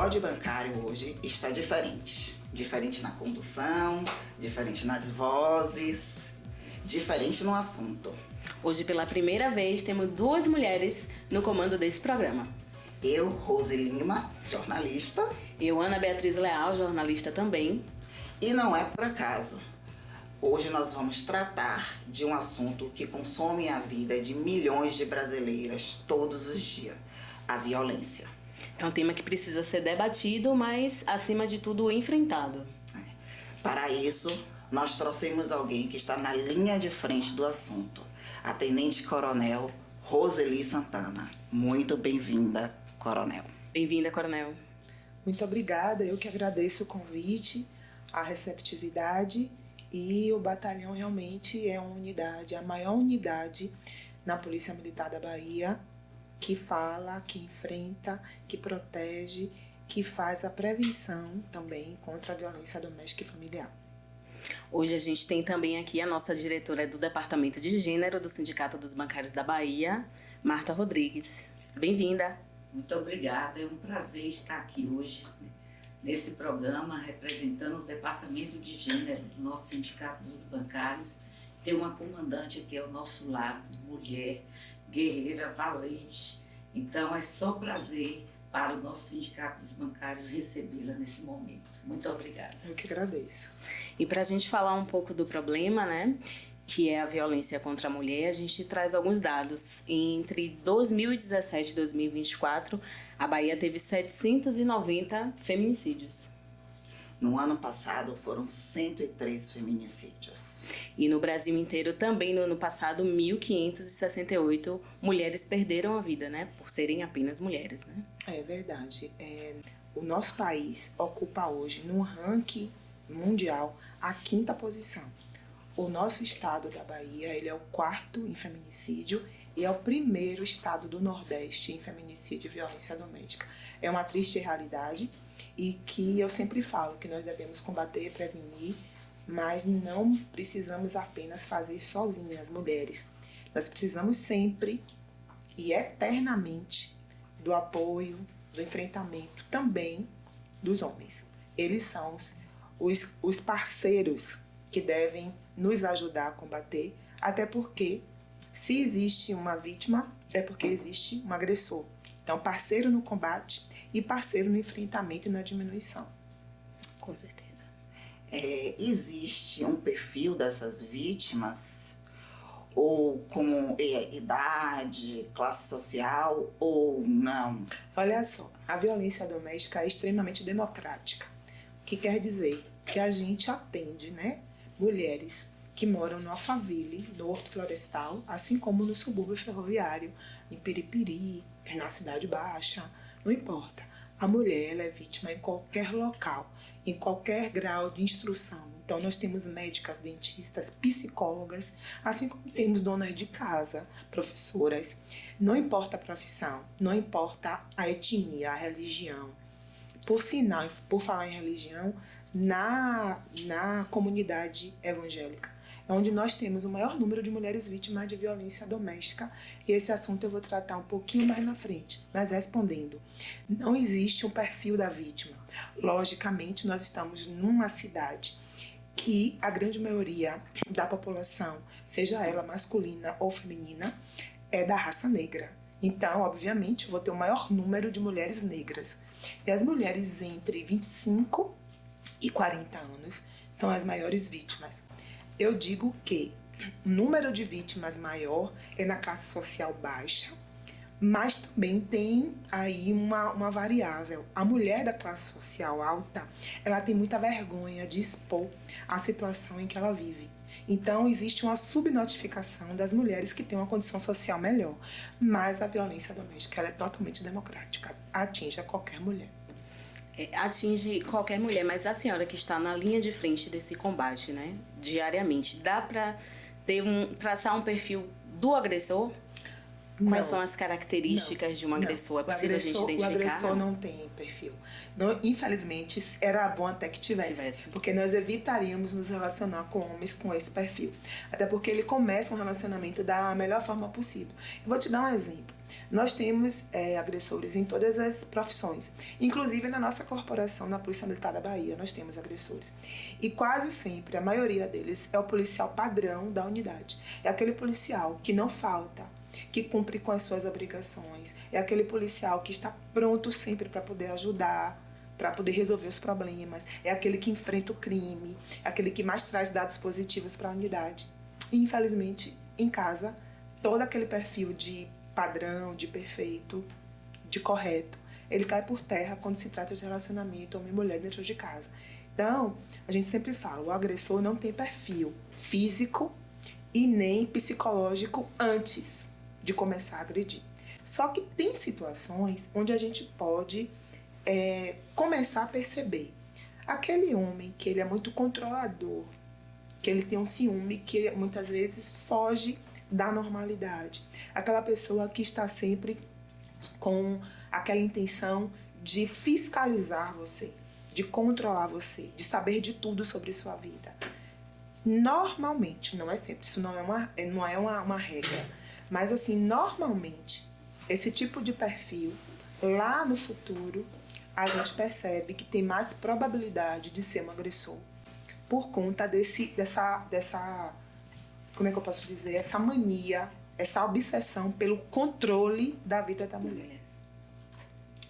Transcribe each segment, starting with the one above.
Bode Bancário hoje está diferente. Diferente na condução, diferente nas vozes, diferente no assunto. Hoje, pela primeira vez, temos 2 mulheres no comando desse programa. Eu, Rose Lima, jornalista. Eu, Ana Beatriz Leal, jornalista também. E não é por acaso. Hoje nós vamos tratar de um assunto que consome a vida de milhões de brasileiras todos os dias: a violência. É um tema que precisa ser debatido, mas, acima de tudo, enfrentado. Para isso, nós trouxemos alguém que está na linha de frente do assunto, a Tenente Coronel Roseli Santana. Muito bem-vinda, Coronel. Bem-vinda, Coronel. Muito obrigada, eu que agradeço o convite, a receptividade, e o batalhão realmente é uma unidade, a maior unidade na Polícia Militar da Bahia, que fala, que enfrenta, que protege, que faz a prevenção também contra a violência doméstica e familiar. Hoje a gente tem também aqui a nossa diretora do Departamento de Gênero do Sindicato dos Bancários da Bahia, Marta Rodrigues. Bem-vinda. Muito obrigada, é um prazer estar aqui hoje nesse programa representando o Departamento de Gênero do nosso Sindicato dos Bancários. Ter uma comandante aqui ao nosso lado, mulher, guerreira, valente. Então é só prazer para o nosso Sindicato dos Bancários recebê-la nesse momento. Muito obrigada. Eu que agradeço. E para a gente falar um pouco do problema, né, que é a violência contra a mulher, a gente traz alguns dados. Entre 2017 e 2024, a Bahia teve 790 feminicídios. No ano passado, foram 103 feminicídios. E no Brasil inteiro, também no ano passado, 1.568 mulheres perderam a vida, né? Por serem apenas mulheres, né? É verdade. O nosso país ocupa hoje, no ranking mundial, a 5ª posição. O nosso estado da Bahia, ele é o 4º em feminicídio e é o 1º estado do Nordeste em feminicídio e violência doméstica. É uma triste realidade e que eu sempre falo que nós devemos combater, prevenir, mas não precisamos apenas fazer sozinhas, mulheres. Nós precisamos sempre e eternamente do apoio, do enfrentamento também dos homens. Eles são os parceiros que devem nos ajudar a combater, até porque se existe uma vítima, é porque existe um agressor. Então, parceiro no combate e parceiro no enfrentamento e na diminuição. Com certeza. Existe um perfil dessas vítimas, ou como idade, classe social, ou não? Olha só, a violência doméstica é extremamente democrática. O que quer dizer? Que a gente atende, né, mulheres que moram no Alphaville, no Horto Florestal, assim como no subúrbio ferroviário, em Piripiri, na Cidade Baixa, não importa. A mulher, ela é vítima em qualquer local, em qualquer grau de instrução. Então nós temos médicas, dentistas, psicólogas, assim como temos donas de casa, professoras. Não importa a profissão, não importa a etnia, a religião. Por sinal, por falar em religião, na comunidade evangélica, é onde nós temos o maior número de mulheres vítimas de violência doméstica, e esse assunto eu vou tratar um pouquinho mais na frente. Mas respondendo, não existe um perfil da vítima. Logicamente, nós estamos numa cidade que a grande maioria da população, seja ela masculina ou feminina, é da raça negra. Então, obviamente, eu vou ter o maior número de mulheres negras. E as mulheres entre 25 e 40 anos são as maiores vítimas. Eu digo que o número de vítimas maior é na classe social baixa, mas também tem aí uma variável. A mulher da classe social alta, ela tem muita vergonha de expor a situação em que ela vive. Então, existe uma subnotificação das mulheres que têm uma condição social melhor. Mas a violência doméstica, ela é totalmente democrática, atinge a qualquer mulher. Atinge qualquer mulher, mas a senhora que está na linha de frente desse combate, né, diariamente, dá para traçar um perfil do agressor? Quais são as características de um agressor? É possível a gente identificar? O agressor não tem perfil. Não, infelizmente, era bom até que tivesse. Porque nós evitaríamos nos relacionar com homens com esse perfil. Até porque ele começa um relacionamento da melhor forma possível. Eu vou te dar um exemplo. Nós temos agressores em todas as profissões. Inclusive na nossa corporação, na Polícia Militar da Bahia, nós temos agressores. E quase sempre, a maioria deles é o policial padrão da unidade. É aquele policial que não falta, que cumpre com as suas obrigações. É aquele policial que está pronto sempre para poder ajudar, para poder resolver os problemas. É aquele que enfrenta o crime, é aquele que mais traz dados positivos para a unidade. E, infelizmente, em casa, todo aquele perfil de padrão, de perfeito, de correto, ele cai por terra quando se trata de relacionamento homem e mulher dentro de casa. Então, a gente sempre fala, o agressor não tem perfil físico e nem psicológico antes de começar a agredir. Só que tem situações onde a gente pode começar a perceber. Aquele homem que ele é muito controlador, que ele tem um ciúme que muitas vezes foge da normalidade. Aquela pessoa que está sempre com aquela intenção de fiscalizar você, de controlar você, de saber de tudo sobre sua vida. Normalmente, não é sempre, isso não é uma regra, mas assim, normalmente, esse tipo de perfil, lá no futuro, a gente percebe que tem mais probabilidade de ser um agressor por conta dessa como é que eu posso dizer, essa mania, essa obsessão pelo controle da vida da mulher.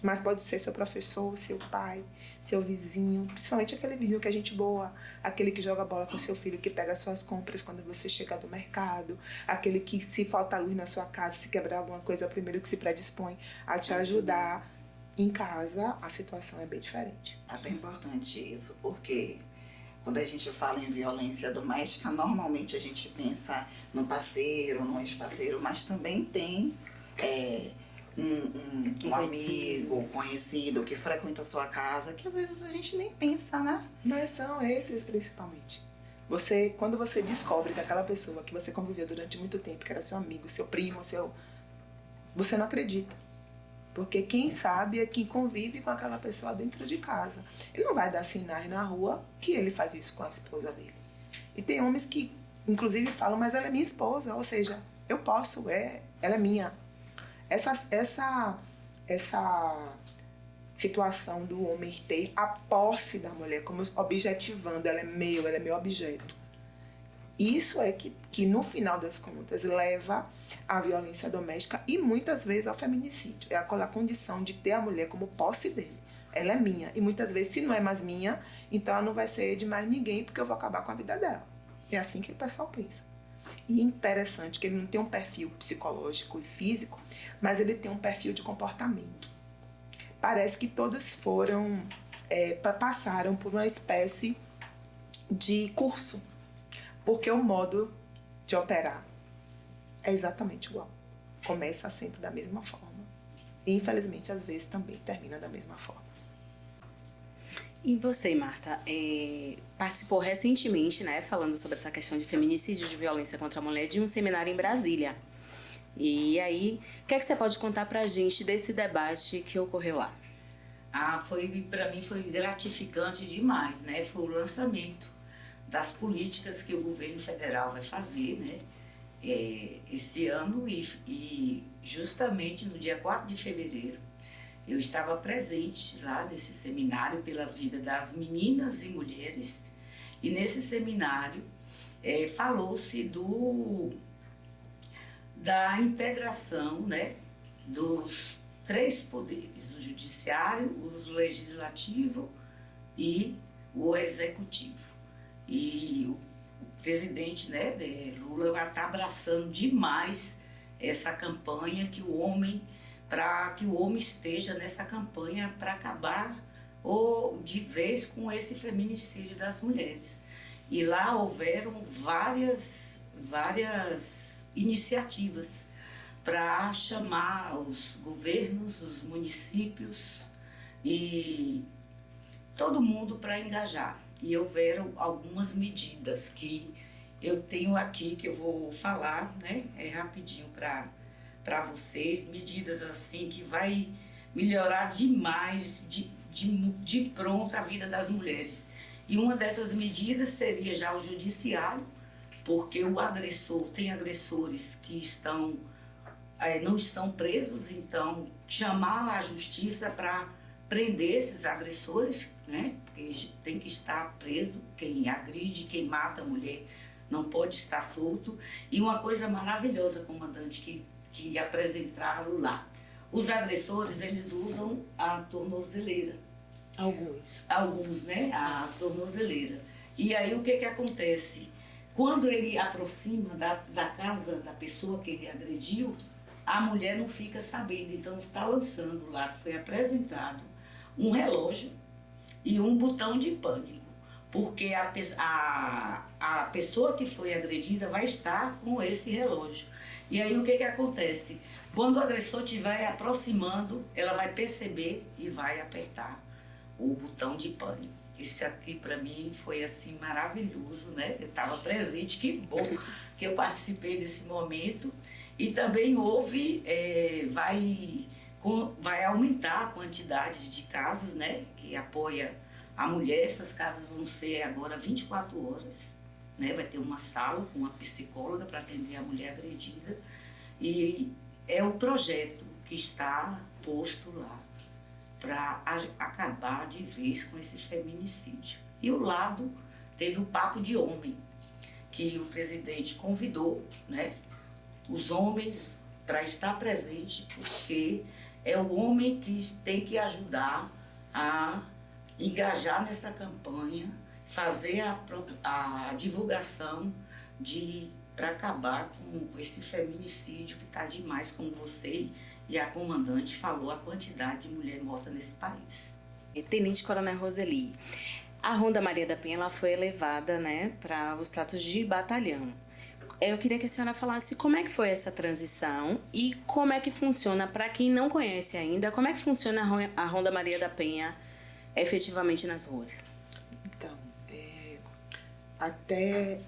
Mas pode ser seu professor, seu pai, seu vizinho, principalmente aquele vizinho que é gente boa, aquele que joga bola com seu filho, que pega as suas compras quando você chega do mercado, aquele que, se falta luz na sua casa, se quebrar alguma coisa, é o primeiro que se predispõe a te ajudar. Em casa, a situação é bem diferente. Até importante isso, porque quando a gente fala em violência doméstica, normalmente a gente pensa no parceiro, no ex-parceiro, mas também tem um amigo, conhecido, que frequenta a sua casa, que às vezes a gente nem pensa, né? Mas são esses principalmente. Quando você descobre que aquela pessoa que você conviveu durante muito tempo, que era seu amigo, seu primo, você não acredita. Porque quem sabe é quem convive com aquela pessoa dentro de casa. Ele não vai dar sinais na rua que ele faz isso com a esposa dele. E tem homens que, inclusive, falam, mas ela é minha esposa, ou seja, eu posso, ela é minha. Essa situação do homem ter a posse da mulher, como objetivando, ela é meu objeto. Isso é que no final das contas leva à violência doméstica e muitas vezes ao feminicídio. É aquela condição de ter a mulher como posse dele. Ela é minha. E muitas vezes, se não é mais minha, então ela não vai ser de mais ninguém porque eu vou acabar com a vida dela. É assim que o pessoal pensa. E é interessante que ele não tem um perfil psicológico e físico, mas ele tem um perfil de comportamento. Parece que todos passaram por uma espécie de curso. Porque o modo de operar é exatamente igual. Começa sempre da mesma forma. E, infelizmente, às vezes também termina da mesma forma. E você, Marta, participou recentemente, né, falando sobre essa questão de feminicídio, de violência contra a mulher, de um seminário em Brasília. E aí, o que é que você pode contar pra gente desse debate que ocorreu lá? Para mim foi gratificante demais, né? Foi o lançamento das políticas que o governo federal vai fazer, né, esse ano e justamente no dia 4 de fevereiro eu estava presente lá nesse seminário pela vida das meninas e mulheres e nesse seminário falou-se da integração, né, dos 3 poderes, o judiciário, o legislativo e o executivo. E o presidente, né, Lula está abraçando demais essa campanha para que o homem esteja nessa campanha para acabar de vez com esse feminicídio das mulheres. E lá houveram várias iniciativas para chamar os governos, os municípios e todo mundo para engajar. E houveram algumas medidas que eu tenho aqui, que eu vou falar, né, rapidinho para para vocês, medidas assim que vai melhorar demais, de pronto, a vida das mulheres. E uma dessas medidas seria já o judiciário, porque o agressor, tem agressores que não estão presos, então chamar a justiça para prender esses agressores, né? Porque tem que estar preso, quem agride, quem mata a mulher não pode estar solto. E uma coisa maravilhosa, comandante, que apresentaram lá. Os agressores, eles usam a tornozeleira. Alguns, né? A tornozeleira. E aí o que acontece? Quando ele aproxima da casa da pessoa que ele agrediu, a mulher não fica sabendo. Então está lançando lá, que foi apresentado, um relógio e um botão de pânico. Porque a pessoa que foi agredida vai estar com esse relógio. E aí o que acontece? Quando o agressor estiver aproximando, ela vai perceber e vai apertar o botão de pânico. Isso aqui para mim foi assim maravilhoso, né? Eu estava presente, que bom que eu participei desse momento. E também vai aumentar a quantidade de casas, né? Que apoia a mulher. Essas casas vão ser agora 24 horas, né? Vai ter uma sala com uma psicóloga para atender a mulher agredida. E é o projeto que está posto lá para acabar de vez com esse feminicídio. E o lado teve o Papo de Homem, que o presidente convidou, né, os homens para estar presente, porque é o homem que tem que ajudar a engajar nessa campanha, fazer a divulgação para acabar com esse feminicídio que está demais, como você e a comandante falou, a quantidade de mulher morta nesse país. Tenente Coronel Roseli, a Ronda Maria da Penha ela foi elevada, né, para o status de batalhão. Eu queria que a senhora falasse como é que foi essa transição e como é que funciona, para quem não conhece ainda, como é que funciona a Ronda Maria da Penha efetivamente nas ruas. Então, até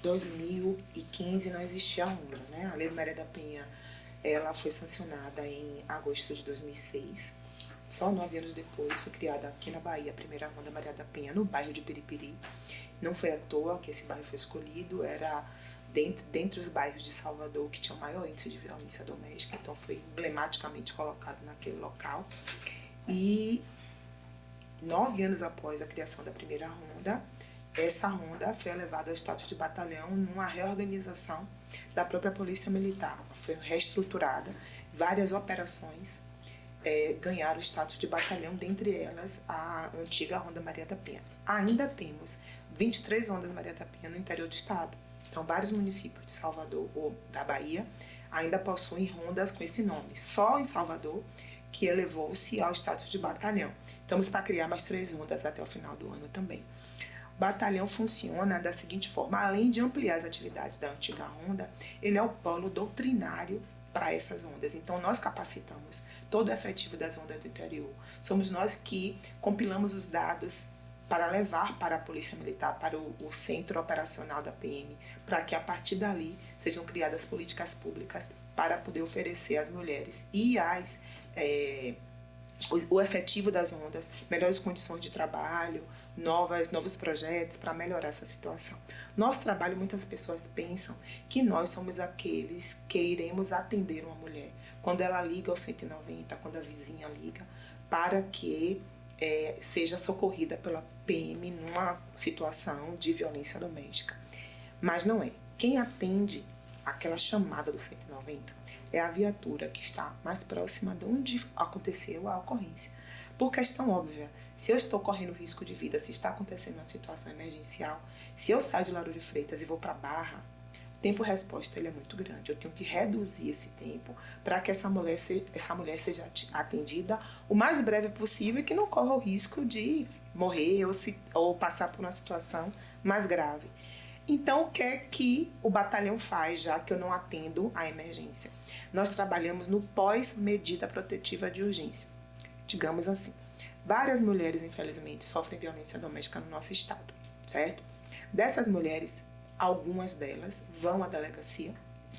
2015 não existia a Ronda, né? A Lei de Maria da Penha, ela foi sancionada em agosto de 2006. Só 9 anos depois foi criada aqui na Bahia a primeira Ronda Maria da Penha, no bairro de Piripiri. Não foi à toa que esse bairro foi escolhido, era dentre os bairros de Salvador que tinha o maior índice de violência doméstica, então foi emblematicamente colocado naquele local. E 9 anos após a criação da primeira ronda, essa ronda foi elevada ao status de batalhão numa reorganização da própria Polícia Militar. Foi reestruturada, várias operações ganharam o status de batalhão, dentre elas a antiga Ronda Maria da Penha. Ainda temos 23 Rondas Maria da Penha no interior do estado. Então, vários municípios de Salvador ou da Bahia ainda possuem rondas com esse nome. Só em Salvador que elevou-se ao status de batalhão. Estamos para criar mais 3 rondas até o final do ano também. O batalhão funciona da seguinte forma: além de ampliar as atividades da antiga ronda, ele é o polo doutrinário para essas rondas. Então, nós capacitamos todo o efetivo das rondas do interior. Somos nós que compilamos os dados para levar para a Polícia Militar, para o centro operacional da PM, para que a partir dali sejam criadas políticas públicas para poder oferecer às mulheres e o efetivo das rondas, melhores condições de trabalho, novos projetos para melhorar essa situação. Nosso trabalho, muitas pessoas pensam que nós somos aqueles que iremos atender uma mulher quando ela liga ao 190, quando a vizinha liga, para que seja socorrida pela PM numa situação de violência doméstica. Mas não é. Quem atende aquela chamada do 190 é a viatura que está mais próxima de onde aconteceu a ocorrência. Por questão óbvia, se eu estou correndo risco de vida, se está acontecendo uma situação emergencial, se eu saio de Lauro de Freitas e vou para Barra, o tempo-resposta ele é muito grande. Eu tenho que reduzir esse tempo para que essa mulher seja atendida o mais breve possível e que não corra o risco de morrer ou passar por uma situação mais grave. Então, o que é que o batalhão faz, já que eu não atendo a emergência? Nós trabalhamos no pós-medida protetiva de urgência. Digamos assim, várias mulheres, infelizmente, sofrem violência doméstica no nosso estado, certo? Dessas mulheres, algumas delas vão à delegacia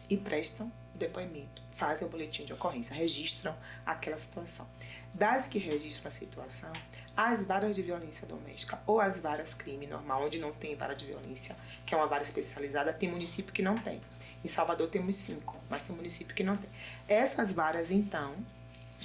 e prestam o depoimento, fazem o boletim de ocorrência, registram aquela situação. Das que registram a situação, as varas de violência doméstica ou as varas crime normal, onde não tem vara de violência, que é uma vara especializada, tem município que não tem. Em Salvador temos 5, mas tem município que não tem. Essas varas, então,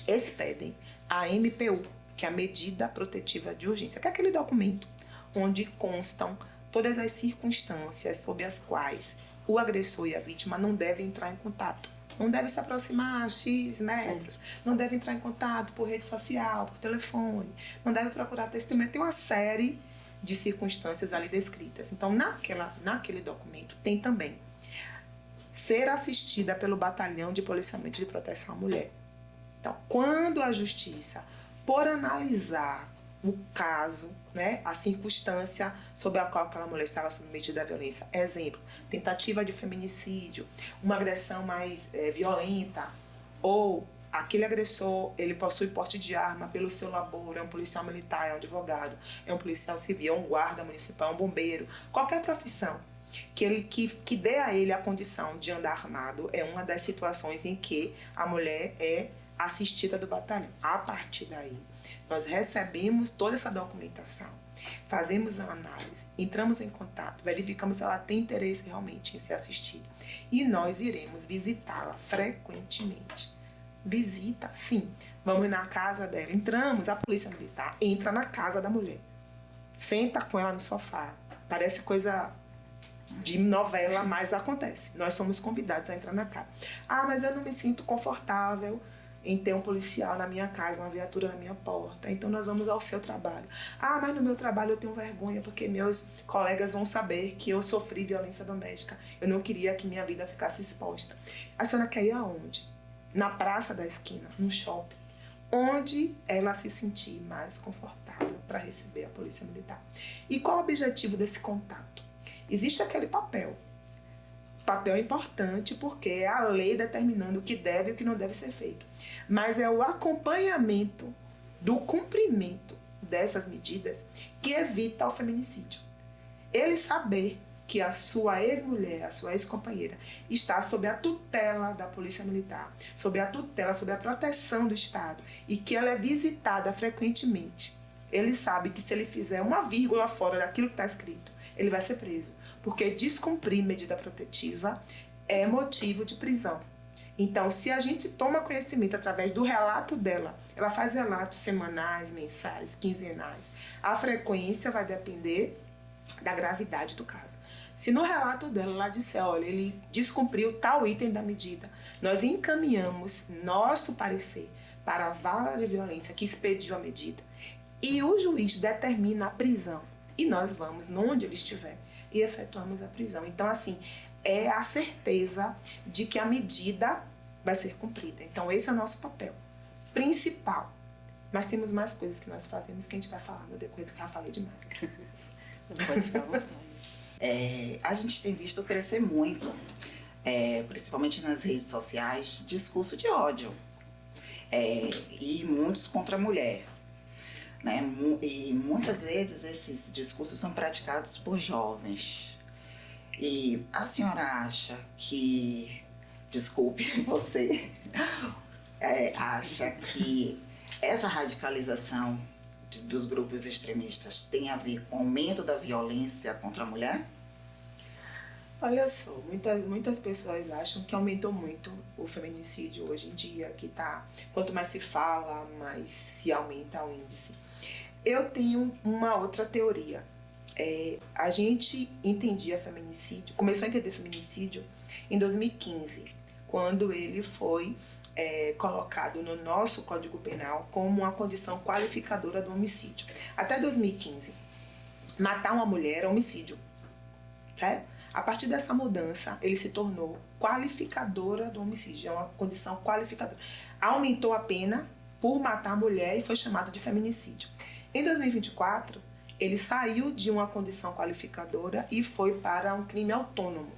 expedem a MPU, que é a Medida Protetiva de Urgência, que é aquele documento onde constam todas as circunstâncias sob as quais o agressor e a vítima não devem entrar em contato. Não deve se aproximar X metros, não deve entrar em contato por rede social, por telefone, não deve procurar testemunha. Tem uma série de circunstâncias ali descritas. Então, naquele documento tem também ser assistida pelo Batalhão de Policiamento de Proteção à Mulher. Então, quando a justiça, por analisar o caso, né, a circunstância sob a qual aquela mulher estava submetida à violência, exemplo, tentativa de feminicídio, uma agressão mais violenta, ou aquele agressor, ele possui porte de arma pelo seu labor, é um policial militar, é um advogado, é um policial civil, é um guarda municipal, é um bombeiro, qualquer profissão que dê a ele a condição de andar armado, é uma das situações em que a mulher é assistida do batalhão. A partir daí, nós recebemos toda essa documentação, fazemos a análise, entramos em contato, verificamos se ela tem interesse realmente em ser assistida e nós iremos visitá-la frequentemente. Visita, sim. Vamos na casa dela, entramos, a polícia militar entra na casa da mulher, senta com ela no sofá, parece coisa de novela, mas acontece. Nós somos convidados a entrar na casa. Ah, mas eu não me sinto confortável em ter um policial na minha casa, uma viatura na minha porta. Então nós vamos ao seu trabalho. Ah, mas no meu trabalho eu tenho vergonha porque meus colegas vão saber que eu sofri violência doméstica. Eu não queria que minha vida ficasse exposta. A senhora quer ir aonde? Na praça da esquina, no shopping, onde ela se sentir mais confortável para receber a polícia militar. E qual o objetivo desse contato? Existe aquele papel. Papel importante porque é a lei determinando o que deve e o que não deve ser feito. Mas é o acompanhamento do cumprimento dessas medidas que evita o feminicídio. Ele saber que a sua ex-mulher, a sua ex-companheira, está sob a tutela da polícia militar, sob a tutela, sob a proteção do Estado e que ela é visitada frequentemente. Ele sabe que se ele fizer uma vírgula fora daquilo que está escrito, ele vai ser preso. Porque descumprir medida protetiva é motivo de prisão. Então, se a gente toma conhecimento através do relato dela, ela faz relatos semanais, mensais, quinzenais, a frequência vai depender da gravidade do caso. Se no relato dela ela disser, olha, ele descumpriu tal item da medida, nós encaminhamos nosso parecer para a vara de violência que expediu a medida e o juiz determina a prisão e nós vamos onde ele estiver e efetuamos a prisão. Então, assim, é a certeza de que a medida vai ser cumprida. Então, esse é o nosso papel principal. Mas temos mais coisas que nós fazemos que a gente vai falar no decorrer do que eu já falei demais. Não pode ficar à vontade. A gente tem visto crescer muito, principalmente nas redes sociais, discurso de ódio. E muitos contra a mulher. Né? E muitas vezes esses discursos são praticados por jovens. E a senhora acha que, desculpe você, acha que essa radicalização dos grupos extremistas tem a ver com o aumento da violência contra a mulher? Olha só, muitas pessoas acham que aumentou muito o feminicídio hoje em dia, que quanto mais se fala, mais se aumenta o índice. Eu tenho uma outra teoria. A gente entendia feminicídio, começou a entender feminicídio em 2015, quando ele foi colocado no nosso Código Penal como uma condição qualificadora do homicídio. Até 2015, matar uma mulher era homicídio, certo? A partir dessa mudança, ele se tornou qualificadora do homicídio, é uma condição qualificadora. Aumentou a pena por matar a mulher e foi chamado de feminicídio. Em 2024, ele saiu de uma condição qualificadora e foi para um crime autônomo.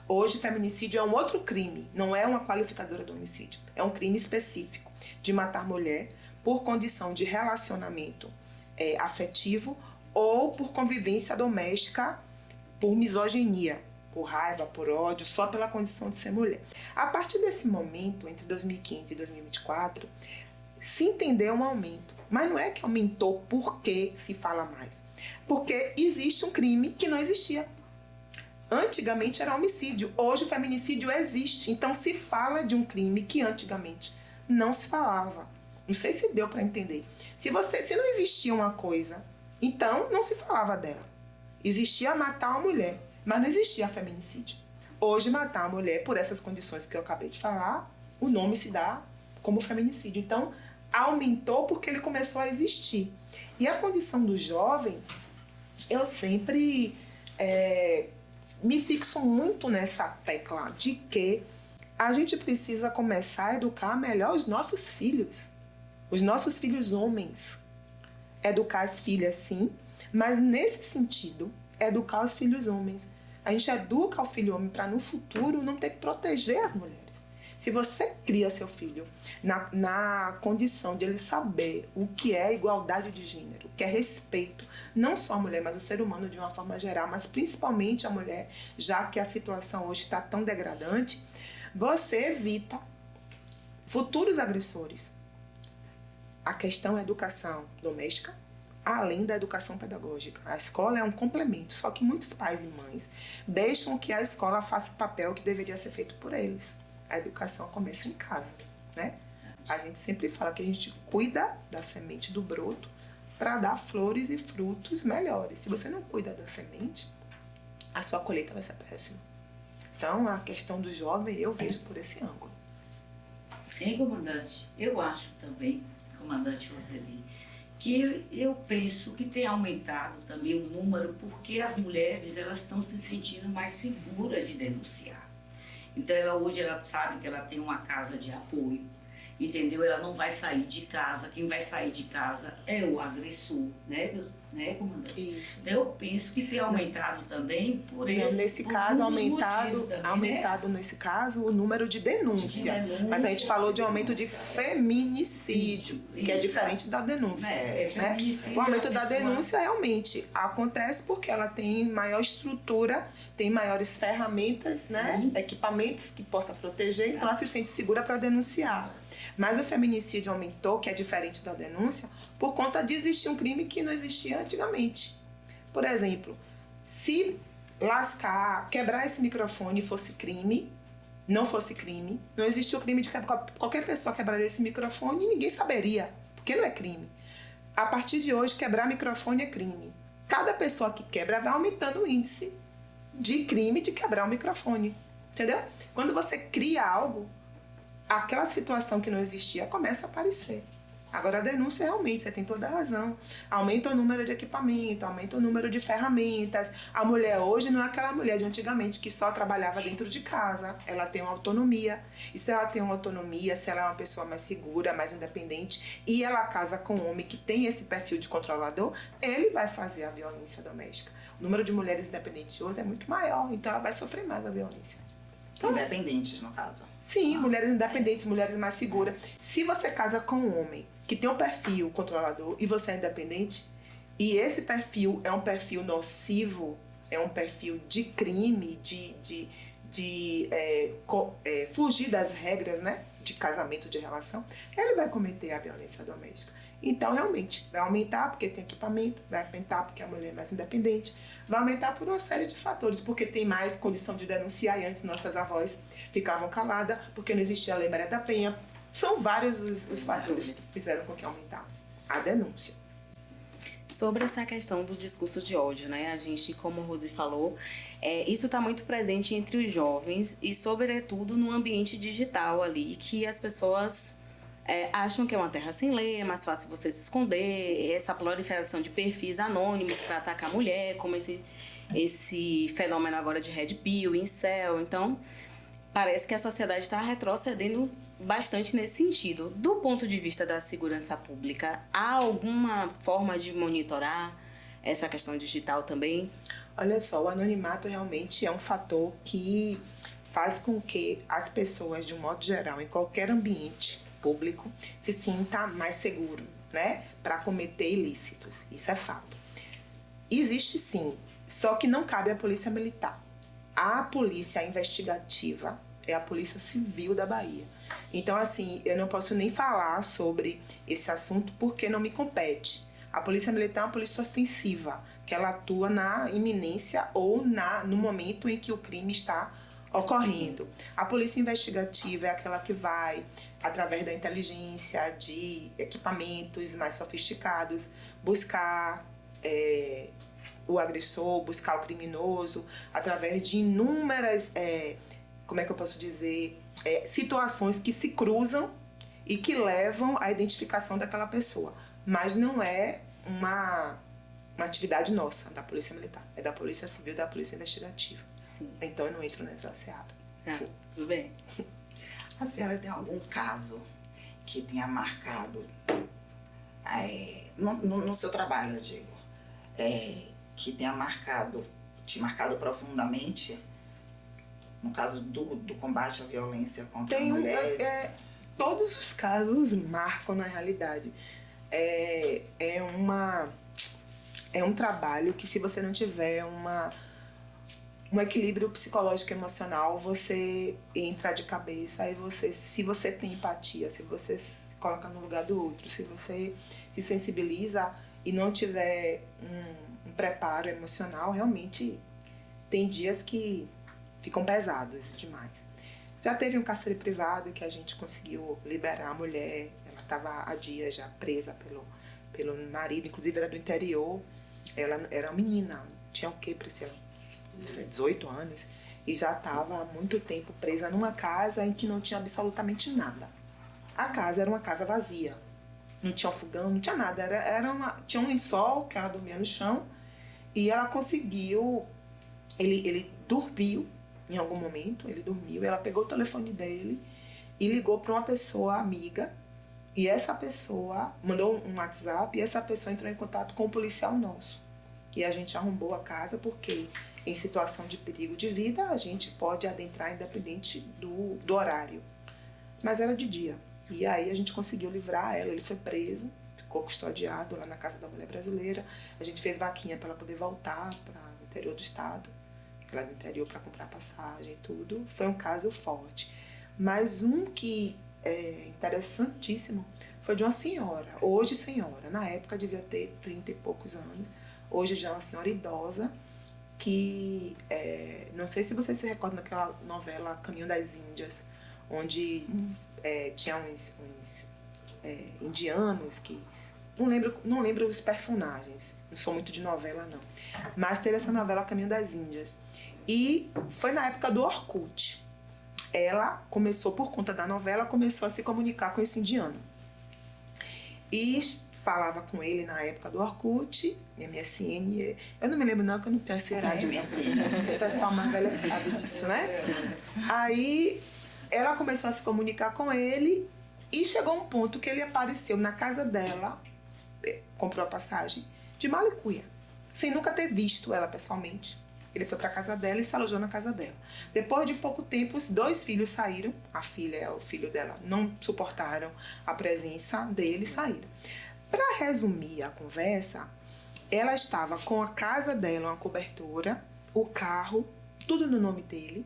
Hoje, feminicídio é um outro crime, não é uma qualificadora do homicídio. É um crime específico de matar mulher por condição de relacionamento afetivo ou por convivência doméstica por misoginia, por raiva, por ódio, só pela condição de ser mulher. A partir desse momento, entre 2015 e 2024, se entendeu um aumento. Mas não é que aumentou porque se fala mais. Porque existe um crime que não existia. Antigamente era homicídio, hoje o feminicídio existe. Então se fala de um crime que antigamente não se falava. Não sei se deu para entender. Se não existia uma coisa, então não se falava dela. Existia matar uma mulher, mas não existia feminicídio. Hoje matar uma mulher por essas condições que eu acabei de falar, o nome se dá como feminicídio. Então aumentou porque ele começou a existir. E a condição do jovem, eu sempre me fixo muito nessa tecla de que a gente precisa começar a educar melhor os nossos filhos homens. Educar as filhas, sim, mas nesse sentido, educar os filhos homens. A gente educa o filho homem para no futuro não ter que proteger as mulheres. Se você cria seu filho na condição de ele saber o que é igualdade de gênero, o que é respeito, não só a mulher, mas o ser humano de uma forma geral, mas principalmente a mulher, já que a situação hoje está tão degradante, você evita futuros agressores. A questão é a educação doméstica, além da educação pedagógica. A escola é um complemento, só que muitos pais e mães deixam que a escola faça o papel que deveria ser feito por eles. A educação começa em casa, né? A gente sempre fala que a gente cuida da semente do broto para dar flores e frutos melhores. Se você não cuida da semente, a sua colheita vai ser péssima. Então, a questão do jovem eu vejo por esse ângulo. Hein, comandante? Eu acho também, comandante Roseli, que eu penso que tem aumentado também o número porque as mulheres elas estão se sentindo mais seguras de denunciar. Então hoje ela sabe que ela tem uma casa de apoio, entendeu? Ela não vai sair de casa, quem vai sair de casa é o agressor, né, comandante? Isso. Então eu penso que tem aumentado também por esse nesse caso aumentado nesse caso o número de denúncia. Mas a gente falou de aumento de feminicídio, que é diferente da denúncia. O aumento da denúncia realmente acontece porque ela tem maior estrutura, tem maiores ferramentas, né? Equipamentos que possa proteger, então ela se sente segura para denunciar. Mas o feminicídio aumentou, que é diferente da denúncia, por conta de existir um crime que não existia antigamente. Por exemplo, se quebrar esse microfone fosse crime, não fosse crime, não existia o crime de qualquer pessoa quebrar esse microfone e ninguém saberia, porque não é crime. A partir de hoje, quebrar microfone é crime. Cada pessoa que quebra vai aumentando o índice de crime de quebrar o microfone, entendeu? Quando você cria algo, aquela situação que não existia começa a aparecer. Agora a denúncia realmente, você tem toda a razão. Aumenta o número de equipamento, aumenta o número de ferramentas. A mulher hoje não é aquela mulher de antigamente que só trabalhava dentro de casa. Ela tem uma autonomia. E se ela tem uma autonomia, se ela é uma pessoa mais segura, mais independente, e ela casa com um homem que tem esse perfil de controlador, ele vai fazer a violência doméstica. O número de mulheres independentes hoje é muito maior, então ela vai sofrer mais a violência. Independentes, no caso. Sim, mulheres independentes, mulheres mais seguras. Se você casa com um homem que tem um perfil controlador e você é independente, e esse perfil é um perfil nocivo, é um perfil de crime, de fugir das regras, né, de casamento, de relação, ele vai cometer a violência doméstica. Então, realmente, vai aumentar porque tem equipamento, vai aumentar porque a mulher é mais independente, vai aumentar por uma série de fatores, porque tem mais condição de denunciar, e antes nossas avós ficavam caladas, porque não existia a Lei Maria da Penha. São vários os fatores que fizeram com que aumentasse a denúncia. Sobre essa questão do discurso de ódio, né? A gente, como a Rose falou, isso está muito presente entre os jovens e, sobretudo, no ambiente digital ali, que as pessoas acham que é uma terra sem lei, é mais fácil você se esconder, essa proliferação de perfis anônimos para atacar a mulher, como esse fenômeno agora de Red Pill, incel. Então, parece que a sociedade está retrocedendo bastante nesse sentido. Do ponto de vista da segurança pública, há alguma forma de monitorar essa questão digital também? Olha só, o anonimato realmente é um fator que faz com que as pessoas, de um modo geral, em qualquer ambiente público, se sinta mais seguro, né, para cometer ilícitos. Isso é fato. Existe sim, só que não cabe à polícia militar. A polícia investigativa é a Polícia Civil da Bahia. Então, assim, eu não posso nem falar sobre esse assunto porque não me compete. A Polícia Militar é uma polícia ostensiva, que ela atua na iminência ou no momento em que o crime está ocorrendo. A polícia investigativa é aquela que vai, através da inteligência, de equipamentos mais sofisticados, buscar o agressor, buscar o criminoso, através de inúmeras, como é que eu posso dizer, situações que se cruzam e que levam à identificação daquela pessoa. Mas não é uma atividade nossa, da Polícia Militar. É da Polícia Civil, da Polícia Investigativa. Sim. Então eu não entro nessa seara. Tudo bem. A senhora tem algum caso que tenha marcado, no seu trabalho, eu digo, que tenha te marcado profundamente, no caso do combate à violência contra a mulher? Todos os casos marcam na realidade. É um trabalho que, se você não tiver um equilíbrio psicológico e emocional, você entra de cabeça. Aí se você tem empatia, se você se coloca no lugar do outro, se você se sensibiliza e não tiver um preparo emocional, realmente tem dias que ficam pesados demais. Já teve um cárcere privado que a gente conseguiu liberar a mulher. Ela estava há dias já presa pelo marido, inclusive era do interior. Ela era uma menina, tinha o quê, Priscila? 18 anos. E já estava há muito tempo presa numa casa em que não tinha absolutamente nada. A casa era uma casa vazia. Não tinha fogão, não tinha nada. Tinha um lençol que ela dormia no chão. E ela conseguiu... Ele dormiu em algum momento, ele dormiu. Ela pegou o telefone dele e ligou para uma pessoa amiga. E essa pessoa mandou um WhatsApp e essa pessoa entrou em contato com um policial nosso. E a gente arrombou a casa porque, em situação de perigo de vida, a gente pode adentrar independente do horário. Mas era de dia. E aí a gente conseguiu livrar ela. Ele foi preso, ficou custodiado lá na Casa da Mulher Brasileira. A gente fez vaquinha para ela poder voltar para o interior do estado, lá do interior, para comprar passagem e tudo. Foi um caso forte. Mas um que é interessantíssimo foi de uma senhora, hoje senhora, na época devia ter 30 e poucos anos, hoje já é uma senhora idosa, que não sei se vocês se recordam daquela novela Caminho das Índias, onde tinha uns indianos que... Não lembro os personagens, não sou muito de novela não, mas teve essa novela Caminho das Índias. E foi na época do Orkut. Ela começou, por conta da novela, começou a se comunicar com esse indiano. E falava com ele na época do Orkut, MSN. Eu não me lembro não, que eu não tenho essa idade. O pessoal mais velho sabe disso, né? Aí ela começou a se comunicar com ele e chegou um ponto que ele apareceu na casa dela, comprou a passagem, de Malicuia, sem nunca ter visto ela pessoalmente. Ele foi para a casa dela e se alojou na casa dela. Depois de pouco tempo, os 2 filhos saíram. A filha e o filho dela não suportaram a presença dele e saíram. Para resumir a conversa, ela estava com a casa dela, uma cobertura, o carro, tudo no nome dele.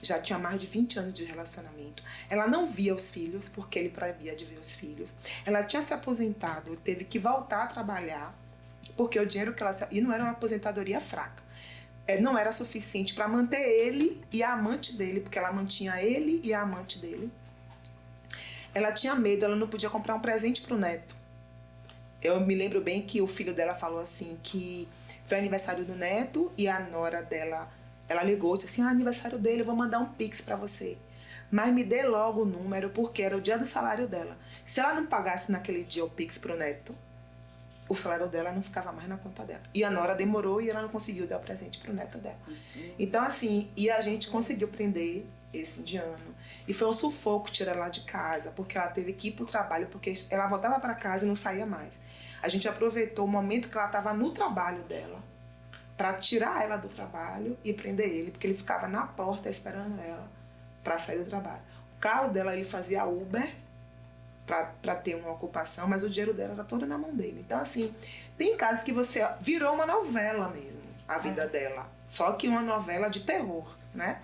Já tinha mais de 20 anos de relacionamento. Ela não via os filhos, porque ele proibia de ver os filhos. Ela tinha se aposentado, teve que voltar a trabalhar, porque o dinheiro que ela... E não era uma aposentadoria fraca. Não era suficiente para manter ele e a amante dele, porque ela mantinha ele e a amante dele. Ela tinha medo, ela não podia comprar um presente para o neto. Eu me lembro bem que o filho dela falou assim, que foi aniversário do neto e a nora dela, ela ligou e disse assim, aniversário dele, eu vou mandar um pix para você. Mas me dê logo o número, porque era o dia do salário dela. Se ela não pagasse naquele dia o pix pro neto, o salário dela não ficava mais na conta dela. E a nora demorou e ela não conseguiu dar o presente pro neto dela. Sim. Então, assim, e a gente conseguiu prender esse indiano. E foi um sufoco tirar ela de casa, porque ela teve que ir pro trabalho, porque ela voltava para casa e não saía mais. A gente aproveitou o momento que ela estava no trabalho dela, para tirar ela do trabalho e prender ele, porque ele ficava na porta esperando ela para sair do trabalho. O carro dela, ele fazia Uber, para ter uma ocupação, mas o dinheiro dela era todo na mão dele. Então, assim, tem casos que você virou uma novela mesmo. a vida dela. Só que uma novela de terror, né?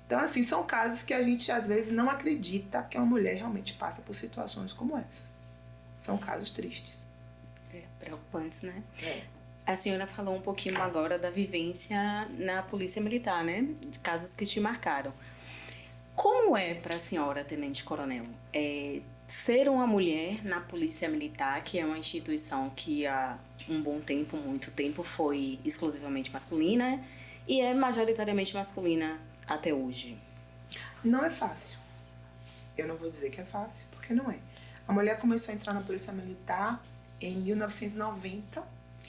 Então, assim, são casos que a gente, às vezes, não acredita que uma mulher realmente passa por situações como essas. São casos tristes. Preocupantes, né? É. A senhora falou um pouquinho agora da vivência na Polícia Militar, né? De casos que te marcaram. Como é para a senhora, Tenente Coronel, ser uma mulher na Polícia Militar, que é uma instituição que há um bom tempo, muito tempo, foi exclusivamente masculina e é majoritariamente masculina até hoje? Não é fácil. Eu não vou dizer que é fácil, porque não é. A mulher começou a entrar na Polícia Militar em 1990,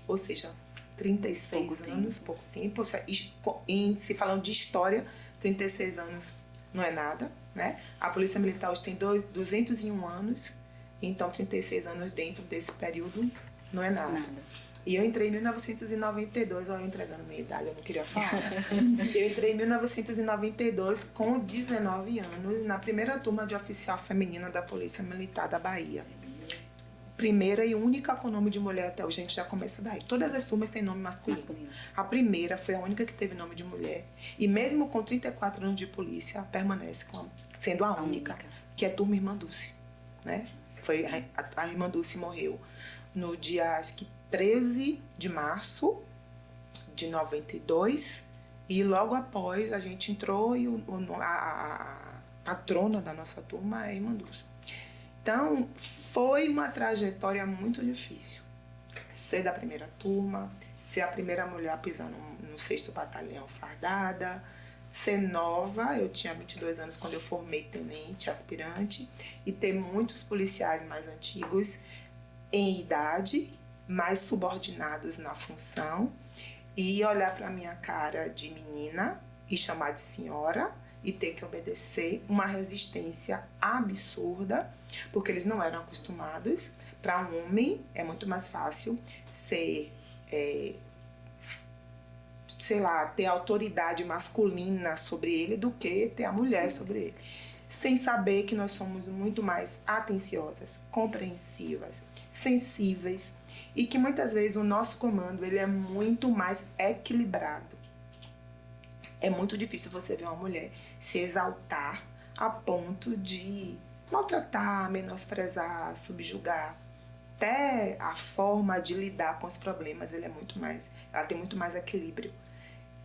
ou seja, 36 anos, pouco tempo. Ou seja, se falando de história, 36 anos não é nada, né? A Polícia Militar hoje tem 201 anos, então 36 anos dentro desse período não é nada. E eu entrei em 1992, ó, eu entregando minha idade, eu não queria falar. Eu entrei em 1992 com 19 anos na primeira turma de oficial feminina da Polícia Militar da Bahia. Primeira e única com nome de mulher até hoje, a gente já começa daí. Todas as turmas têm nome masculino. A primeira foi a única que teve nome de mulher. E mesmo com 34 anos de polícia, permanece sendo a única, que é a turma Irmã Dulce, né? Foi a Irmã Dulce morreu no dia, acho que 13 de março de 92, e logo após a gente entrou e a patrona da nossa turma é a Irmã Dulce. Então, foi uma trajetória muito difícil. Ser da primeira turma, ser a primeira mulher a pisar no 6º Batalhão fardada, ser nova, eu tinha 22 anos quando eu formei tenente, aspirante, e ter muitos policiais mais antigos em idade, mais subordinados na função, e olhar para minha cara de menina e chamar de senhora, e ter que obedecer, uma resistência absurda, porque eles não eram acostumados. Para um homem é muito mais fácil ser, ter autoridade masculina sobre ele do que ter a mulher sobre ele. Sem saber que nós somos muito mais atenciosas, compreensivas, sensíveis, e que muitas vezes o nosso comando ele é muito mais equilibrado. É muito difícil você ver uma mulher se exaltar a ponto de maltratar, menosprezar, subjugar. Até a forma de lidar com os problemas ela tem muito mais equilíbrio.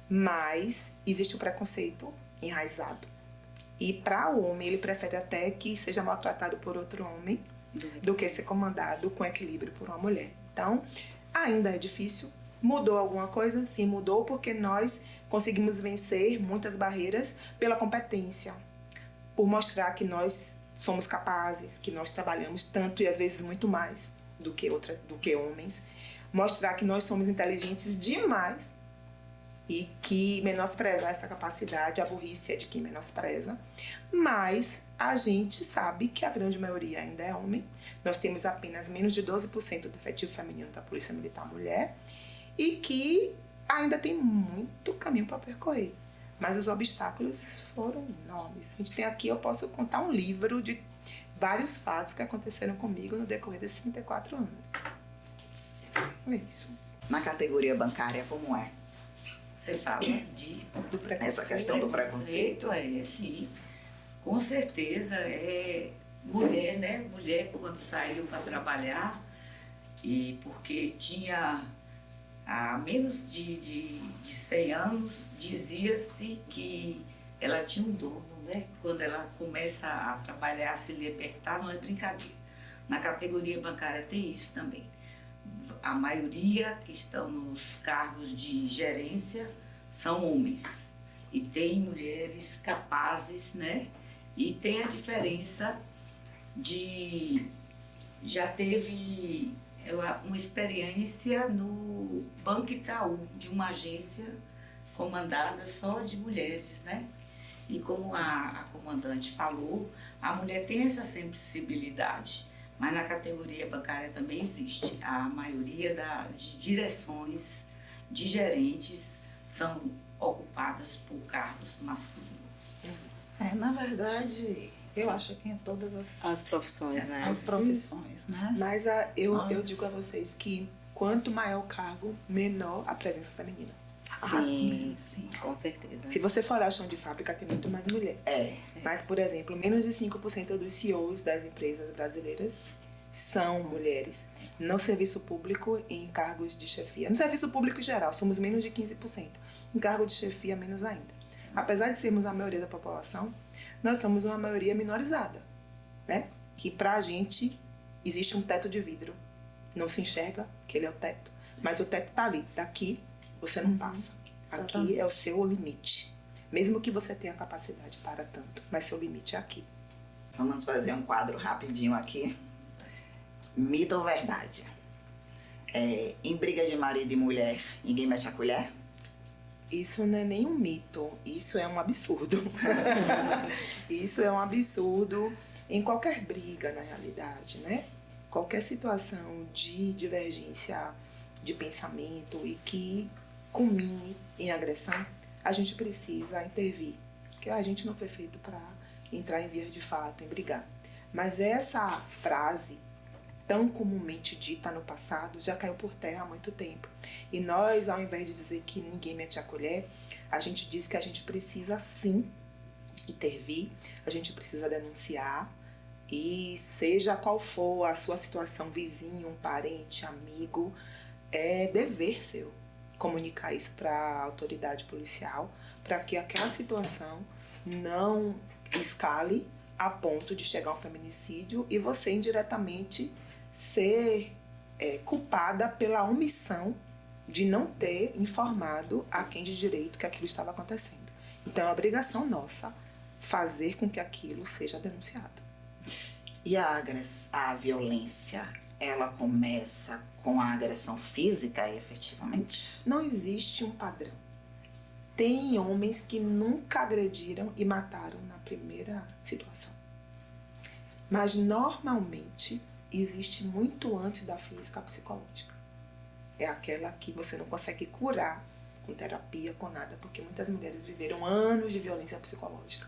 Mas existe o preconceito enraizado. E para o homem, ele prefere até que seja maltratado por outro homem do que ser comandado com equilíbrio por uma mulher. Então, ainda é difícil. Mudou alguma coisa? Sim, mudou, porque nós conseguimos vencer muitas barreiras pela competência, por mostrar que nós somos capazes, que nós trabalhamos tanto e às vezes muito mais do que homens, mostrar que nós somos inteligentes demais e que menosprezar essa capacidade, a burrice é de quem menospreza, mas a gente sabe que a grande maioria ainda é homem. Nós temos apenas menos de 12% do efetivo feminino da Polícia Militar mulher, e que ainda tem muito caminho para percorrer. Mas os obstáculos foram enormes. A gente tem aqui, eu posso contar um livro de vários fatos que aconteceram comigo no decorrer desses 34 anos. É isso. Na categoria bancária, como é? Você fala do preconceito. Essa questão do preconceito. Sim. Com certeza, mulher, né? Mulher, quando saiu para trabalhar, e porque tinha há menos de 100 anos, dizia-se que ela tinha um dono, né? Quando ela começa a trabalhar, a se libertar, não é brincadeira. Na categoria bancária tem isso também. A maioria que estão nos cargos de gerência são homens. E tem mulheres capazes, né? E tem a diferença de... Já teve uma experiência no Banco Itaú, de uma agência comandada só de mulheres, né? E como a comandante falou, a mulher tem essa sensibilidade, mas na categoria bancária também existe. A maioria de direções, de gerentes, são ocupadas por cargos masculinos. Na verdade, eu acho que em todas as profissões, né? As profissões, né? Mas eu digo a vocês que quanto maior o cargo, menor a presença feminina. Sim, com certeza. Se você for ao chão de fábrica, tem muito mais mulher. Mas, por exemplo, menos de 5% dos CEOs das empresas brasileiras são mulheres. No serviço público, em cargos de chefia. No serviço público em geral, somos menos de 15%. Em cargo de chefia, menos ainda. Apesar de sermos a maioria da população, nós somos uma maioria minorizada, né? Que pra gente existe um teto de vidro. Não se enxerga que ele é o teto. Mas o teto tá ali. Daqui você não passa. Aqui é o seu limite. Mesmo que você tenha capacidade para tanto. Mas seu limite é aqui. Vamos fazer um quadro rapidinho aqui. Mito ou verdade? Em briga de marido e mulher, ninguém mete a colher? Isso não é nem um mito. Isso é um absurdo. Isso é um absurdo em qualquer briga, na realidade, né? Qualquer situação de divergência de pensamento e que culmine em agressão, a gente precisa intervir. Porque a gente não foi feito para entrar em vias de fato, em brigar. Mas essa frase, tão comumente dita no passado, já caiu por terra há muito tempo. E nós, ao invés de dizer que ninguém mete a colher, a gente diz que a gente precisa sim intervir, a gente precisa denunciar, e seja qual for a sua situação, vizinho, um parente, amigo, é dever seu comunicar isso para a autoridade policial, para que aquela situação não escale a ponto de chegar a um feminicídio e você indiretamente ser culpada pela omissão de não ter informado a quem de direito que aquilo estava acontecendo. Então é uma obrigação nossa fazer com que aquilo seja denunciado. E a violência, ela começa com a agressão física, efetivamente? Não existe um padrão. Tem homens que nunca agrediram e mataram na primeira situação. Mas normalmente existe muito antes da física a psicológica. É aquela que você não consegue curar com terapia, com nada, porque muitas mulheres viveram anos de violência psicológica,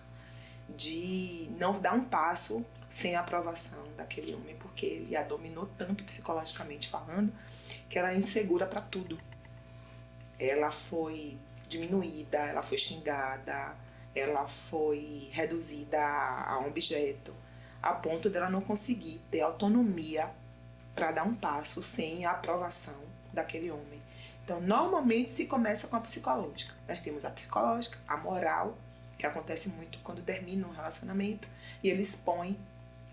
de não dar um passo sem a aprovação daquele homem, porque ele a dominou tanto psicologicamente falando, que ela é insegura para tudo. Ela foi diminuída, ela foi xingada, ela foi reduzida a um objeto, a ponto dela não conseguir ter autonomia para dar um passo sem a aprovação daquele homem. Então, normalmente se começa com a psicológica. Nós temos a psicológica, a moral, que acontece muito quando termina um relacionamento, e ele expõe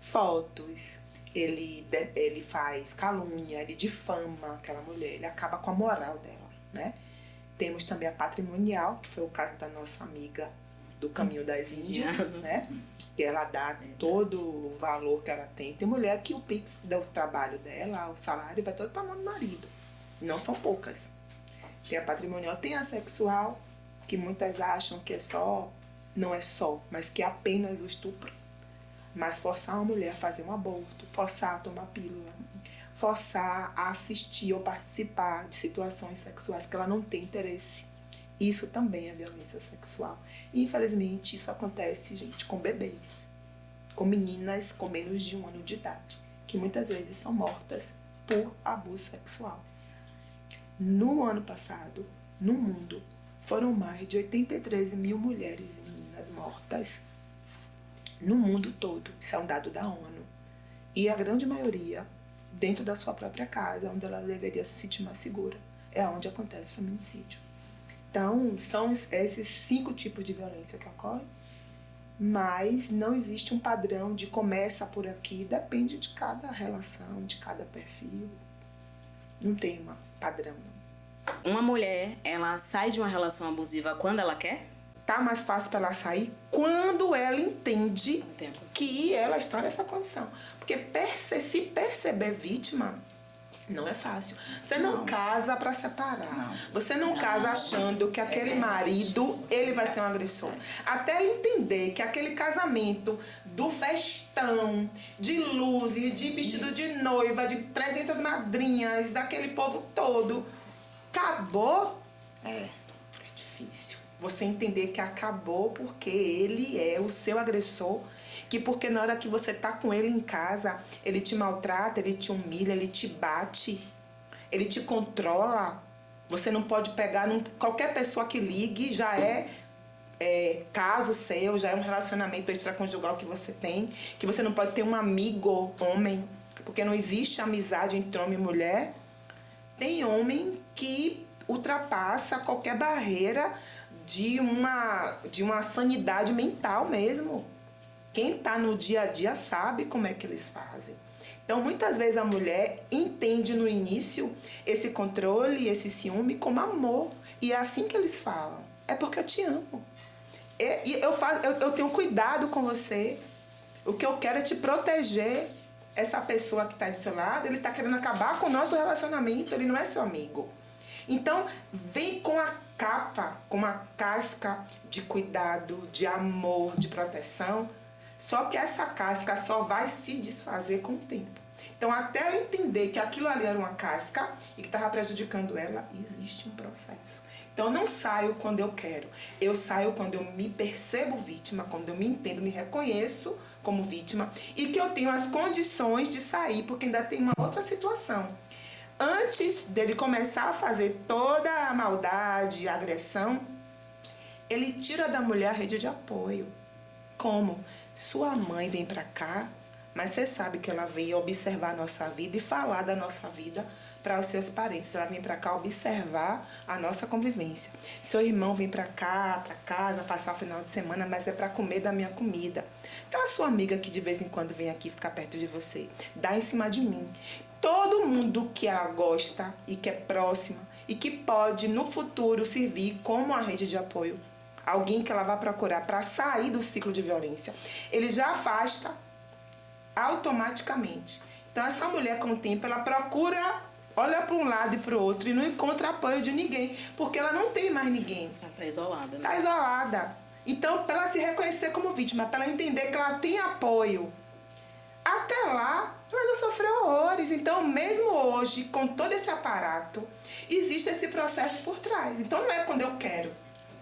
fotos, ele faz calúnia, ele difama aquela mulher, ele acaba com a moral dela, né? Temos também a patrimonial, que foi o caso da nossa amiga do Caminho das Índias, né? Que ela dá todo o valor que ela tem. Tem mulher que o Pix do trabalho dela, o salário, vai todo para a mão do marido. Não são poucas. Tem a patrimonial, tem a sexual, que muitas acham que é só, não é só, mas que é apenas o estupro. Mas forçar uma mulher a fazer um aborto, forçar a tomar pílula, forçar a assistir ou participar de situações sexuais que ela não tem interesse, isso também é violência sexual. E infelizmente isso acontece, gente, com bebês, com meninas com menos de 1 ano de idade, que muitas vezes são mortas por abuso sexual. No ano passado, no mundo, foram mais de 83 mil mulheres e meninas mortas no mundo todo. Isso é um dado da ONU. E a grande maioria dentro da sua própria casa, onde ela deveria se sentir mais segura. É onde acontece feminicídio. Então, são esses 5 tipos de violência que ocorrem, mas não existe um padrão de começa por aqui, depende de cada relação, de cada perfil. Não tem um padrão, não. Uma mulher, ela sai de uma relação abusiva quando ela quer? Tá mais fácil para ela sair quando ela entende que ela está nessa condição. Porque se perceber vítima não é fácil. Você não casa para separar. Não. Você não casa achando que aquele marido, ele vai ser um agressor. Até ele entender que aquele casamento do festão, de luzes, de vestido de noiva, de 300 madrinhas, daquele povo todo, acabou, é difícil. Você entender que acabou porque ele é o seu agressor, que porque na hora que você tá com ele em casa, ele te maltrata, ele te humilha, ele te bate, ele te controla, Você não pode pegar qualquer pessoa que ligue, já é caso seu, já é um relacionamento extraconjugal que você tem, que você não pode ter um amigo homem, porque não existe amizade entre homem e mulher. Tem homem que ultrapassa qualquer barreira de uma sanidade mental mesmo. Quem está no dia a dia sabe como é que eles fazem. Então, muitas vezes a mulher entende no início esse controle, esse ciúme como amor. E é assim que eles falam. É porque eu te amo. Eu tenho cuidado com você. O que eu quero é te proteger. Essa pessoa que está do seu lado, ele está querendo acabar com o nosso relacionamento. Ele não é seu amigo. Então, vem com a capa, com uma casca de cuidado, de amor, de proteção. Só que essa casca só vai se desfazer com o tempo. Então, até ela entender que aquilo ali era uma casca e que estava prejudicando ela, existe um processo. Então, eu não saio quando eu quero. Eu saio quando eu me percebo vítima, quando eu me entendo, me reconheço como vítima e que eu tenho as condições de sair, porque ainda tem uma outra situação. Antes dele começar a fazer toda a maldade, a agressão, ele tira da mulher a rede de apoio. Como? Sua mãe vem para cá, mas você sabe que ela vem observar a nossa vida e falar da nossa vida para os seus parentes. Ela vem para cá observar a nossa convivência. Seu irmão vem para cá, para casa, passar o final de semana, mas é para comer da minha comida. Aquela sua amiga que de vez em quando vem aqui ficar perto de você, dá em cima de mim. Todo mundo que ela gosta e que é próxima e que pode no futuro servir como uma rede de apoio, alguém que ela vai procurar para sair do ciclo de violência, ele já afasta automaticamente. Então essa mulher com o tempo ela procura, olha para um lado e para o outro e não encontra apoio de ninguém, porque ela não tem mais ninguém. Ela está isolada, né? Está isolada. Então, para ela se reconhecer como vítima, para ela entender que ela tem apoio, até lá ela já sofreu horrores. Então, mesmo hoje, com todo esse aparato, existe esse processo por trás. Então, não é quando eu quero.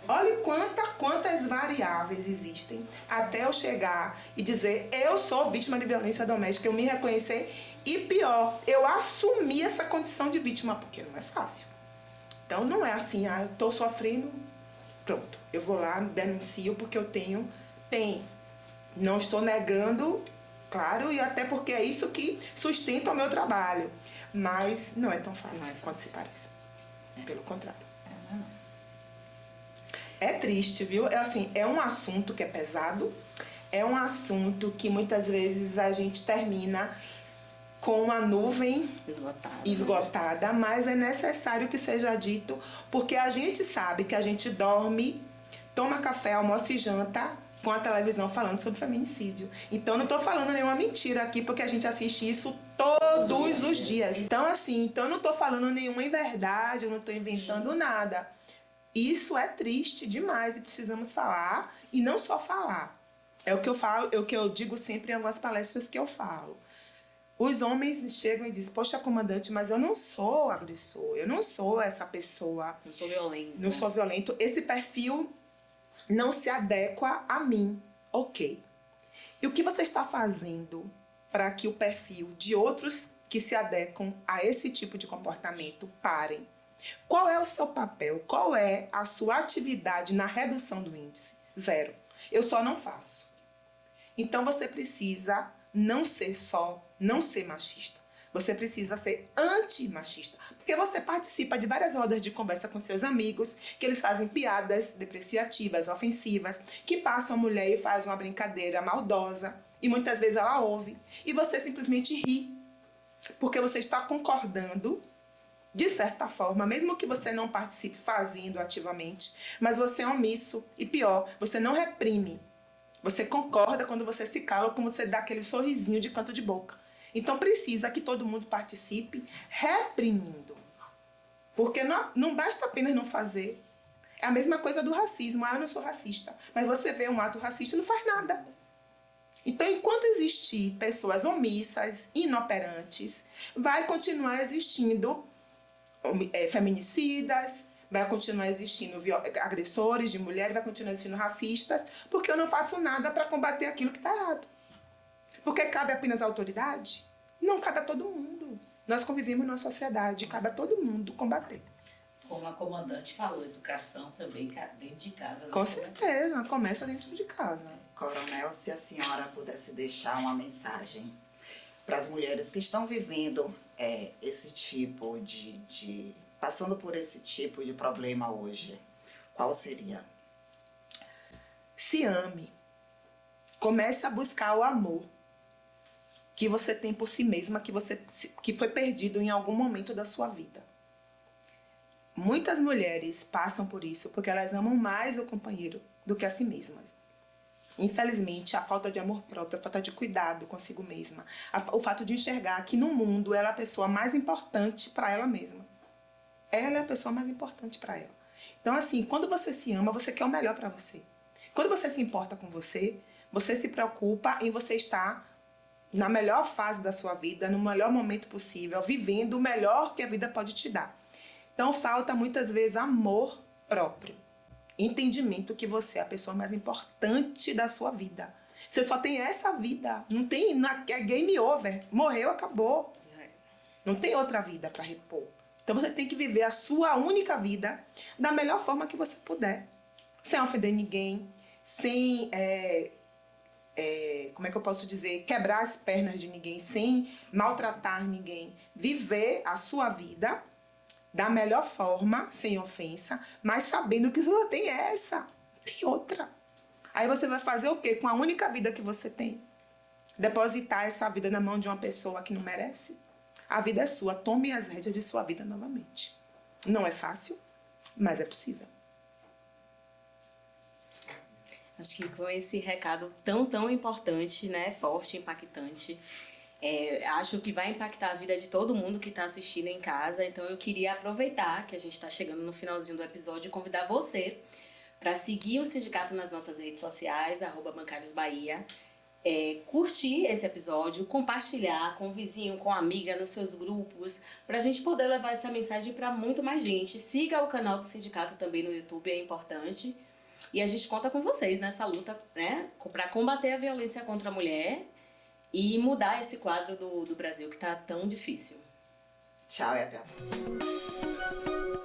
Olha quantas variáveis existem até eu chegar e dizer eu sou vítima de violência doméstica, eu me reconhecer e pior, eu assumir essa condição de vítima, porque não é fácil. Então não é assim, eu estou sofrendo, pronto, eu vou lá, denuncio porque eu tenho. Não estou negando, claro, e até porque é isso que sustenta o meu trabalho. Mas não é tão fácil quanto se parece. Pelo contrário. É triste, viu? É um assunto que é pesado, é um assunto que muitas vezes a gente termina com uma nuvem esgotada, mas é necessário que seja dito, porque a gente sabe que a gente dorme, toma café, almoça e janta com a televisão falando sobre feminicídio. Então não estou falando nenhuma mentira aqui, porque a gente assiste isso todos os dias. Então eu não estou falando nenhuma inverdade, eu não estou inventando nada. Isso é triste demais e precisamos falar, e não só falar. É o que eu falo, é o que eu digo sempre em algumas palestras que eu falo. Os homens chegam e dizem, poxa, comandante, mas eu não sou agressor, eu não sou essa pessoa. Não sou violento. Não sou violento. Esse perfil não se adequa a mim. Ok. E o que você está fazendo para que o perfil de outros que se adequam a esse tipo de comportamento parem? Qual é o seu papel? Qual é a sua atividade na redução do índice? 0. Eu só não faço. Então você precisa não ser machista. Você precisa ser antimachista. Porque você participa de várias rodas de conversa com seus amigos, que eles fazem piadas depreciativas, ofensivas, que passam a mulher e faz uma brincadeira maldosa, e muitas vezes ela ouve, e você simplesmente ri. Porque você está concordando, de certa forma, mesmo que você não participe fazendo ativamente, mas você é omisso e pior, você não reprime. Você concorda quando você se cala ou quando você dá aquele sorrisinho de canto de boca. Então precisa que todo mundo participe reprimindo. Porque não basta apenas não fazer. É a mesma coisa do racismo. Eu não sou racista. Mas você vê um ato racista e não faz nada. Então, enquanto existir pessoas omissas, inoperantes, vai continuar existindo feminicidas, vai continuar existindo agressores de mulheres, vai continuar existindo racistas, porque eu não faço nada para combater aquilo que está errado. Porque cabe apenas à autoridade? Não cabe a todo mundo. Nós convivemos numa sociedade, cabe a todo mundo combater. como a comandante falou, educação também dentro de casa. Com certeza, começa dentro de casa. Coronel, se a senhora pudesse deixar uma mensagem para as mulheres que estão vivendo esse tipo passando por esse tipo de problema hoje, qual seria? Se ame. Comece a buscar o amor que você tem por si mesma, que foi perdido em algum momento da sua vida. Muitas mulheres passam por isso porque elas amam mais o companheiro do que a si mesmas. Infelizmente, a falta de amor próprio, a falta de cuidado consigo mesma, o fato de enxergar que no mundo ela é a pessoa mais importante para ela mesma. Ela é a pessoa mais importante para ela. Então, assim, quando você se ama, você quer o melhor para você. Quando você se importa com você, você se preocupa em você estar na melhor fase da sua vida, no melhor momento possível, vivendo o melhor que a vida pode te dar. Então, falta muitas vezes amor próprio. Entendimento que você é a pessoa mais importante da sua vida. Você só tem essa vida. Não tem, é game over. Morreu, acabou. Não tem outra vida para repor. Então você tem que viver a sua única vida da melhor forma que você puder. Sem ofender ninguém, sem, como é que eu posso dizer, quebrar as pernas de ninguém, sem maltratar ninguém. Viver a sua vida da melhor forma, sem ofensa, mas sabendo que só tem essa, tem outra. Aí você vai fazer o quê com a única vida que você tem? Depositar essa vida na mão de uma pessoa que não merece? A vida é sua, tome as rédeas de sua vida novamente. Não é fácil, mas é possível. Acho que com esse recado tão importante, né, forte, impactante, acho que vai impactar a vida de todo mundo que está assistindo em casa. Então eu queria aproveitar que a gente está chegando no finalzinho do episódio e convidar você para seguir o sindicato nas nossas redes sociais, @bancariosbahia, curtir esse episódio, compartilhar com o vizinho, com a amiga, nos seus grupos, para a gente poder levar essa mensagem para muito mais gente. Siga o canal do sindicato também no YouTube, é importante. E a gente conta com vocês nessa luta, né, para combater a violência contra a mulher e mudar esse quadro do Brasil que está tão difícil. Tchau e até a próxima.